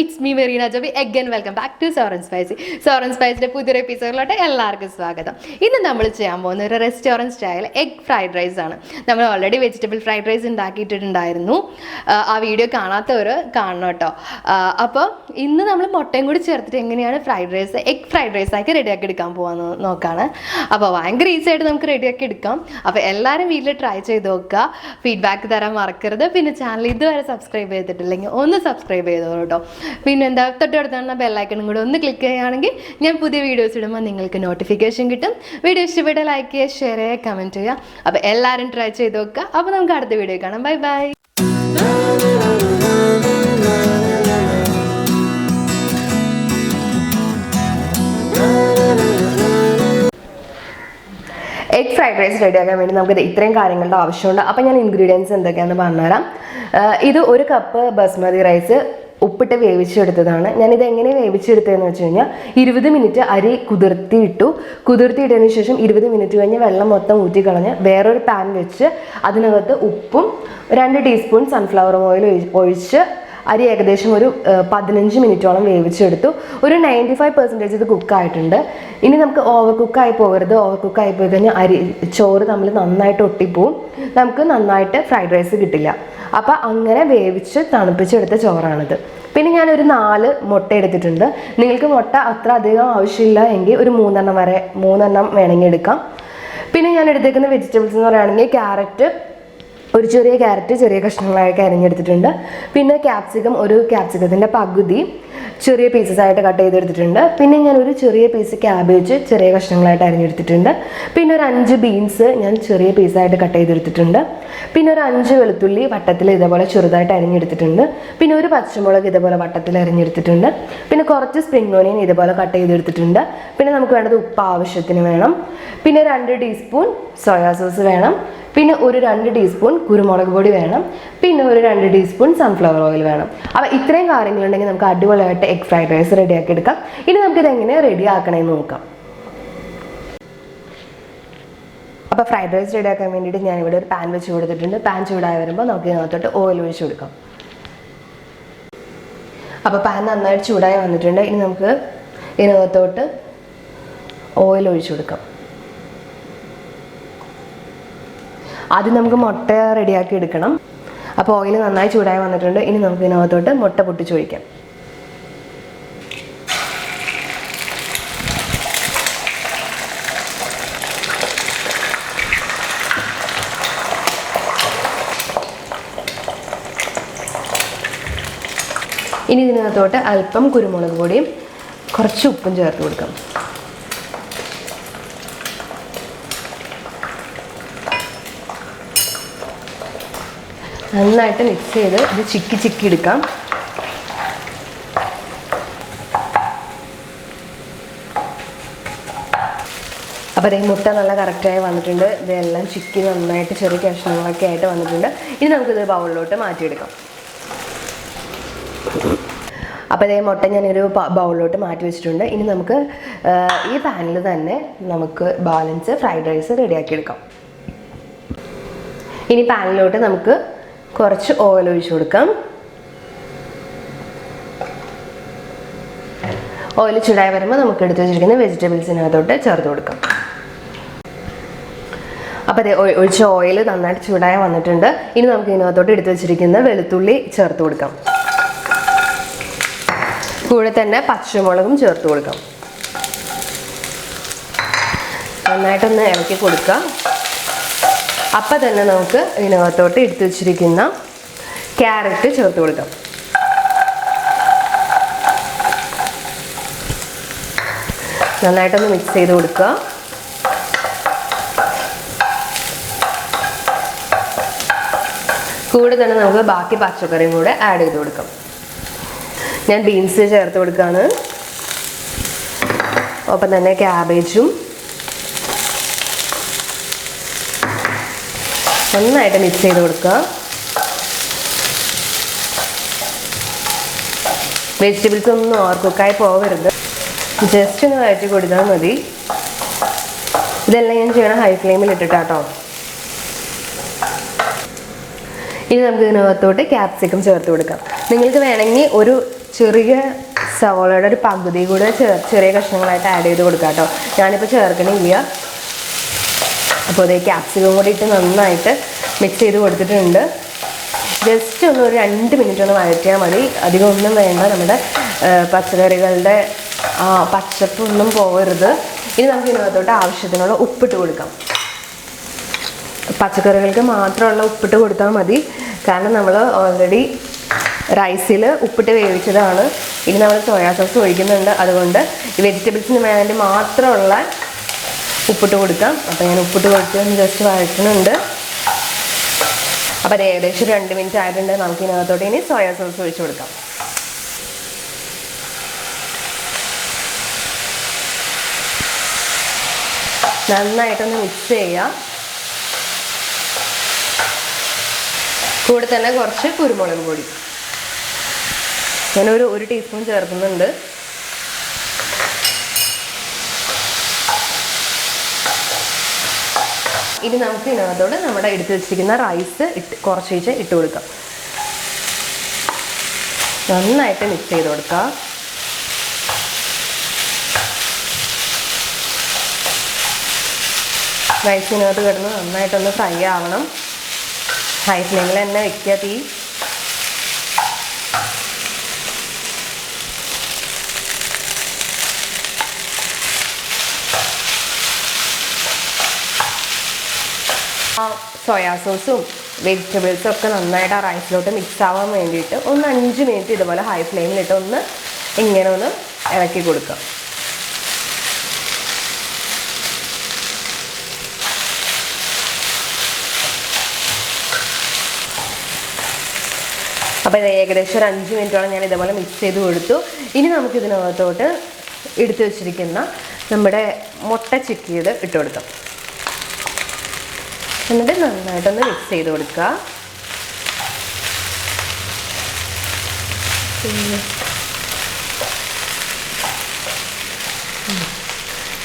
it's me Marina Joby. Again, welcome back to Sour and Spicy. Sour and Spicyയുടെ പുതിയൊരു എപ്പിസോഡിലോട്ട് എല്ലാവർക്കും സ്വാഗതം. ഇന്ന് നമ്മൾ ചെയ്യാൻ പോകുന്ന ഒരു restaurant style egg fried rice ആണ്. നമ്മൾ ഓൾറെഡി വെജിറ്റബിൾ ഫ്രൈഡ് റൈസ് ഉണ്ടാക്കിയിട്ടുണ്ടായിരുന്നു. ആ വീഡിയോ കാണാത്തവർ കാണണം കേട്ടോ. അപ്പോൾ ഇന്ന് നമ്മൾ മുട്ടയും കൂടി ചേർത്തിട്ട് എങ്ങനെയാണ് fried rice egg fried rice ആക്കി റെഡിയാക്കി എടുക്കാൻ പോകാമെന്ന് നോക്കാണ്. അപ്പോൾ ഭയങ്കര ഈസി ആയിട്ട് നമുക്ക് റെഡിയാക്കി എടുക്കാം. അപ്പോൾ എല്ലാവരും വീട്ടിൽ ട്രൈ ചെയ്ത് നോക്കുക, ഫീഡ്ബാക്ക് തരാൻ മറക്കരുത്. പിന്നെ ചാനൽ ഇതുവരെ സബ്സ്ക്രൈബ് ചെയ്തിട്ടില്ലെങ്കിൽ ഒന്ന് സബ്സ്ക്രൈബ് ചെയ്തോളൂ കേട്ടോ. പിന്നെ എന്താ തൊട്ടടുത്താണ് ബെല്ലൈക്കണും കൂടെ ഒന്ന് ക്ലിക്ക് ചെയ്യുകയാണെങ്കിൽ ഞാൻ പുതിയ വീഡിയോസ് ഇടുമ്പോൾ നിങ്ങൾക്ക് നോട്ടിഫിക്കേഷൻ കിട്ടും. വീഡിയോ ഇഷ്ടപ്പെട്ട ലൈക്ക് ചെയ്യുക, ഷെയർ ചെയ്യുക, കമൻറ്റ് ചെയ്യുക. അപ്പോൾ എല്ലാവരും ട്രൈ ചെയ്ത് നോക്കുക. അപ്പോൾ നമുക്ക് അടുത്ത വീഡിയോ കാണാം. Bye bye. Egg fried rice റെഡിയാക്കാൻ വേണ്ടി നമുക്ക് ഇത്രയും കാര്യങ്ങളുടെ ആവശ്യമുണ്ട്. അപ്പോൾ ഞാൻ ഇൻഗ്രീഡിയൻസ് എന്തൊക്കെയാണെന്ന് പറഞ്ഞുതരാം. ഇത് 1 കപ്പ് ബസ്മതി റൈസ് ഉപ്പിട്ട് വേവിച്ചെടുത്തതാണ്. ഞാനിത് എങ്ങനെ വേവിച്ചെടുത്തതെന്ന് വെച്ച് കഴിഞ്ഞാൽ 20 മിനിറ്റ് അരി കുതിർത്തിയിട്ടതിന് ശേഷം 20 മിനിറ്റ് കഴിഞ്ഞ് വെള്ളം മൊത്തം ഊറ്റിക്കളഞ്ഞ് വേറൊരു പാൻ വെച്ച് അതിനകത്ത് ഉപ്പും 2 ടീസ്പൂൺ സൺഫ്ലവർ ഓയിൽ ഒഴിച്ച് അരി ഏകദേശം ഒരു 15 മിനിറ്റോളം വേവിച്ചെടുത്തു. ഒരു 95% ഇത് കുക്കായിട്ടുണ്ട്. ഇനി നമുക്ക് ഓവർ കുക്കായി പോകരുത്. ഓവർ കുക്കായി പോയി കഴിഞ്ഞാൽ ചോറ് തമ്മിൽ നന്നായിട്ട് ഒട്ടിപ്പോവും, നമുക്ക് നന്നായിട്ട് ഫ്രൈഡ് റൈസ് കിട്ടില്ല. അപ്പം അങ്ങനെ വേവിച്ച് തണുപ്പിച്ചെടുത്ത ചോറാണിത്. പിന്നെ ഞാനൊരു 4 മുട്ട എടുത്തിട്ടുണ്ട്. നിങ്ങൾക്ക് മുട്ട അത്ര അധികം ആവശ്യമില്ല എങ്കിൽ ഒരു 3 വേണമെങ്കിൽ എടുക്കാം. പിന്നെ ഞാൻ എടുത്തേക്കുന്ന വെജിറ്റബിൾസ് എന്ന് പറയുകയാണെങ്കിൽ ഒരു ചെറിയ ക്യാരറ്റ് ചെറിയ കഷ്ണങ്ങളായിട്ട് അരിഞ്ഞെടുത്തിട്ടുണ്ട്. പിന്നെ ഒരു ക്യാപ്സിക്കത്തിൻ്റെ പകുതി ചെറിയ പീസസ് ആയിട്ട് കട്ട് ചെയ്തെടുത്തിട്ടുണ്ട്. പിന്നെ ഞാൻ ഒരു ചെറിയ പീസ് ക്യാബേജ് ചെറിയ കഷ്ണങ്ങളായിട്ട് അരിഞ്ഞെടുത്തിട്ടുണ്ട്. പിന്നെ ഒരു 5 ബീൻസ് ഞാൻ ചെറിയ പീസായിട്ട് കട്ട് ചെയ്തെടുത്തിട്ടുണ്ട്. പിന്നെ ഒരു 5 വെളുത്തുള്ളി വട്ടത്തിൽ ഇതേപോലെ ചെറുതായിട്ട് അരിഞ്ഞെടുത്തിട്ടുണ്ട്. പിന്നെ ഒരു പച്ചമുളക് ഇതേപോലെ വട്ടത്തിൽ അരിഞ്ഞെടുത്തിട്ടുണ്ട്. പിന്നെ കുറച്ച് സ്പ്രിംഗ് ഓണിയൻ ഇതേപോലെ കട്ട് ചെയ്തെടുത്തിട്ടുണ്ട്. പിന്നെ നമുക്ക് വേണ്ടത് ഉപ്പ് ആവശ്യത്തിന് വേണം. പിന്നെ 2 ടീസ്പൂൺ സോയാ സോസ് വേണം. പിന്നെ ഒരു 2 ടീസ്പൂൺ കുരുമുളക് പൊടി വേണം. പിന്നെ ഒരു 2 ടീസ്പൂൺ സൺഫ്ലവർ ഓയിൽ വേണം. അപ്പോൾ ഇത്രയും കാര്യങ്ങളുണ്ടെങ്കിൽ നമുക്ക് അടിപൊളിയായിട്ട് എഗ് ഫ്രൈഡ് റൈസ് റെഡിയാക്കി എടുക്കാം. ഇനി നമുക്കിത് എങ്ങനെ റെഡി ആക്കണമെന്ന് നോക്കാം. അപ്പോൾ ഫ്രൈഡ് റൈസ് റെഡിയാക്കാൻ വേണ്ടിയിട്ട് ഞാനിവിടെ ഒരു പാൻ വെച്ച് കൊടുത്തിട്ടുണ്ട്. പാൻ ചൂടായി വരുമ്പോൾ നമുക്ക് ഇതിനകത്തോട്ട് ഓയിൽ ഒഴിച്ച് കൊടുക്കാം. അപ്പോൾ പാൻ നന്നായിട്ട് ചൂടായി വന്നിട്ടുണ്ട്. ഇനി നമുക്ക് ഇതിനകത്തോട്ട് ഓയിൽ ഒഴിച്ച് കൊടുക്കാം. ആദ്യം നമുക്ക് മുട്ട റെഡിയാക്കി എടുക്കണം. അപ്പോൾ ഓയിൽ നന്നായി ചൂടായി വന്നിട്ടുണ്ട്. ഇനി നമുക്ക് ഇതിനകത്തോട്ട് മുട്ട പൊട്ടിച്ചൊഴിക്കാം. ഇനി ഇതിനകത്തോട്ട് അല്പം കുരുമുളക് പൊടിയും കുറച്ച് ഉപ്പും ചേർത്ത് കൊടുക്കാം. നന്നായിട്ട് മിക്സ് ചെയ്ത് ഇത് ചിക്കി എടുക്കാം. അപ്പോൾ ഈ മുട്ട നല്ല കറക്റ്റായി വന്നിട്ടുണ്ട്. ഇതെല്ലാം ചിക്കി നന്നായിട്ട് ചെറിയ കഷ്ണങ്ങളൊക്കെ ആയിട്ട് വന്നിട്ടുണ്ട്. ഇനി നമുക്കിത് ബൗളിലോട്ട് മാറ്റിയെടുക്കാം. അപ്പോൾ ഇതേ മുട്ട ഞാനൊരു ബൗളിലോട്ട് മാറ്റി വെച്ചിട്ടുണ്ട്. ഇനി നമുക്ക് ഈ പാനിൽ തന്നെ നമുക്ക് ബാലൻസ് ഫ്രൈഡ് റൈസ് റെഡിയാക്കി എടുക്കാം. ഇനി പാനിലോട്ട് നമുക്ക് കുറച്ച് ഓയിൽ ഒഴിച്ചു കൊടുക്കാം. ഓയിൽ ചൂടായി വരുമ്പോൾ നമുക്ക് എടുത്ത് വെച്ചിരിക്കുന്ന വെജിറ്റബിൾസിനകത്തോട്ട് ചേർത്ത് കൊടുക്കാം. അപ്പോൾ അതേ ഒഴിച്ച ഓയിൽ നന്നായിട്ട് ചൂടായി വന്നിട്ടുണ്ട്. ഇനി നമുക്ക് ഇതിനകത്തോട്ട് എടുത്ത് വെച്ചിരിക്കുന്ന വെളുത്തുള്ളി ചേർത്ത് കൊടുക്കാം. കൂടെ തന്നെ പച്ചമുളകും ചേർത്ത് കൊടുക്കാം. നന്നായിട്ടൊന്ന് ഇളക്കി കൊടുക്കാം. അപ്പം തന്നെ നമുക്ക് ഇതിനകത്തോട്ട് എടുത്തു വെച്ചിരിക്കുന്ന ക്യാരറ്റ് ചേർത്ത് കൊടുക്കാം. നന്നായിട്ടൊന്ന് മിക്സ് ചെയ്ത് കൊടുക്കുക. കൂടെ തന്നെ നമുക്ക് ബാക്കി പച്ചക്കറിയും കൂടെ ആഡ് ചെയ്ത് കൊടുക്കാം. ഞാൻ ബീൻസ് ചേർത്ത് കൊടുക്കുകയാണ്. ഒപ്പം തന്നെ ക്യാബേജും നന്നായിട്ട് മിക്സ് ചെയ്ത് കൊടുക്കുക. വെജിറ്റബിൾസ് ഒന്നും ഓവർ കുക്കായി പോകരുത്, ജസ്റ്റ് ഒന്ന് വഴറ്റി കൊടുത്താൽ മതി. ഇതെല്ലാം ഞാൻ ചെയ്യണം ഹൈ ഫ്ലെയിമിൽ ഇട്ടിട്ടാട്ടോ. ഇനി നമുക്ക് ഇതിനകത്തോട്ട് ക്യാപ്സിക്കം ചേർത്ത് കൊടുക്കാം. നിങ്ങൾക്ക് വേണമെങ്കിൽ ഒരു ചെറിയ സവോളയുടെ ഒരു പകുതി കൂടെ ചെറിയ കഷ്ണങ്ങളായിട്ട് ആഡ് ചെയ്ത് കൊടുക്കാം കേട്ടോ. ഞാനിപ്പോൾ ചേർക്കണില്ല. അപ്പോൾ അതേ ക്യാപ്സിക്കം കൂടി ഇട്ട് നന്നായിട്ട് മിക്സ് ചെയ്ത് കൊടുത്തിട്ടുണ്ട്. ജസ്റ്റ് ഒന്ന് ഒരു 2 മിനിറ്റ് ഒന്ന് വഴറ്റിയാൽ മതി. അധികം ഒന്നും വേണ്ട. നമ്മുടെ പച്ചക്കറികളുടെ പച്ചപ്പൊന്നും പോകരുത്. ഇനി നമുക്ക് ഇതിനകത്തോട്ട് ആവശ്യത്തിനുള്ള ഉപ്പിട്ട് കൊടുക്കാം. പച്ചക്കറികൾക്ക് മാത്രമുള്ള ഉപ്പിട്ട് കൊടുത്താൽ മതി. കാരണം നമ്മൾ ഓൾറെഡി റൈസിൽ ഉപ്പിട്ട് വേവിച്ചതാണ്. ഇനി നമ്മൾ സോയാ സോസ് ഒഴിക്കുന്നുണ്ട്. അതുകൊണ്ട് ഈ വെജിറ്റബിൾസിന് വേണ്ടി മാത്രമുള്ള ഉപ്പിട്ട് കൊടുക്കാം. അപ്പോൾ ഞാൻ ഉപ്പിട്ട് കൊടുത്ത് ജസ്റ്റ് വഴറ്റുന്നുണ്ട്. അപ്പോൾ അത് ഏകദേശം 2 മിനിറ്റ് ആയിട്ടുണ്ട്. നമുക്ക് ഇതിനകത്തോട്ട് ഇനി സോയാ സോസ് ഒഴിച്ച് കൊടുക്കാം. നന്നായിട്ടൊന്ന് മിക്സ് ചെയ്യാം. കൂടെ തന്നെ കുറച്ച് കുരുമുളക് പൊടി ഞാനൊരു 1 ടീസ്പൂൺ ചേർക്കുന്നുണ്ട്. ഇനി നമുക്ക് ഇതിനകത്തോട് നമ്മുടെ എടുത്ത് വെച്ചിരിക്കുന്ന റൈസ് കുറച്ച് ഇട്ട് കൊടുക്കാം. നന്നായിട്ട് മിക്സ് ചെയ്ത് കൊടുക്കാം. റൈസിനകത്ത് കിടന്ന് നന്നായിട്ടൊന്ന് ഫ്രൈ ആവണം. ഹൈ ഫ്ലെയിമിൽ തന്നെ വെക്കുക തീ. സോയാ സോസും വെജിറ്റബിൾസും ഒക്കെ നന്നായിട്ട് ആ റൈസിലോട്ട് മിക്സ് ആവാൻ വേണ്ടിയിട്ട് ഒന്ന് 5 മിനിറ്റ് ഇതുപോലെ ഹൈ ഫ്ലെയിമിലിട്ട് ഒന്ന് ഇങ്ങനെ ഒന്ന് ഇളക്കി കൊടുക്കാം. അപ്പോൾ ഇത് ഏകദേശം ഒരു 5 മിനിറ്റോളം ഞാൻ ഇതേപോലെ മിക്സ് ചെയ്ത് കൊടുത്തു. ഇനി നമുക്കിതിനകത്തോട്ട് എടുത്തു വെച്ചിരിക്കുന്ന നമ്മുടെ മുട്ട ചിക്കിയത് ഇട്ട് കൊടുക്കാം. എന്നിട്ട് നന്നായിട്ടൊന്ന് മിക്സ് ചെയ്ത് കൊടുക്കുക.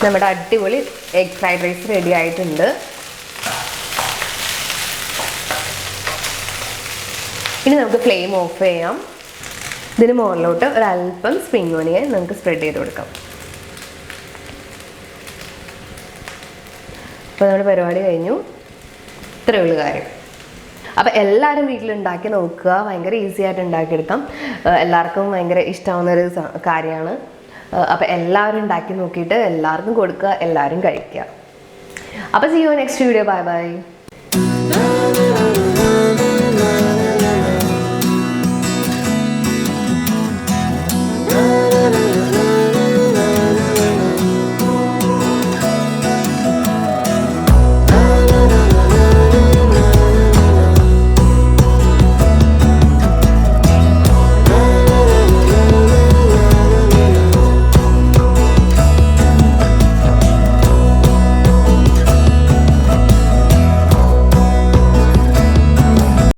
നമ്മുടെ അടിപൊളി എഗ് ഫ്രൈഡ് റൈസ് റെഡി ആയിട്ടുണ്ട്. ഇനി നമുക്ക് ഫ്ലെയിം ഓഫ് ചെയ്യാം. ഇതിന് മുകളിലോട്ട് ഒരല്പം സ്പ്രിംഗ് ഓണിയൻ നമുക്ക് സ്പ്രെഡ് ചെയ്ത് കൊടുക്കാം. അപ്പോൾ നമ്മുടെ പരിപാടി കഴിഞ്ഞു. ഇത്രയേ ഉള്ളൂ കാര്യം. അപ്പോൾ എല്ലാവരും വീട്ടിലുണ്ടാക്കി നോക്കുക. ഭയങ്കര ഈസി ആയിട്ട് ഉണ്ടാക്കിയെടുക്കാം. എല്ലാവർക്കും ഭയങ്കര ഇഷ്ടമാവുന്നൊരു കാര്യമാണ്. അപ്പോൾ എല്ലാവരും ഉണ്ടാക്കി നോക്കിയിട്ട് എല്ലാവർക്കും കൊടുക്കുക, എല്ലാവരും കഴിക്കുക. അപ്പോൾ see you next video. Bye bye.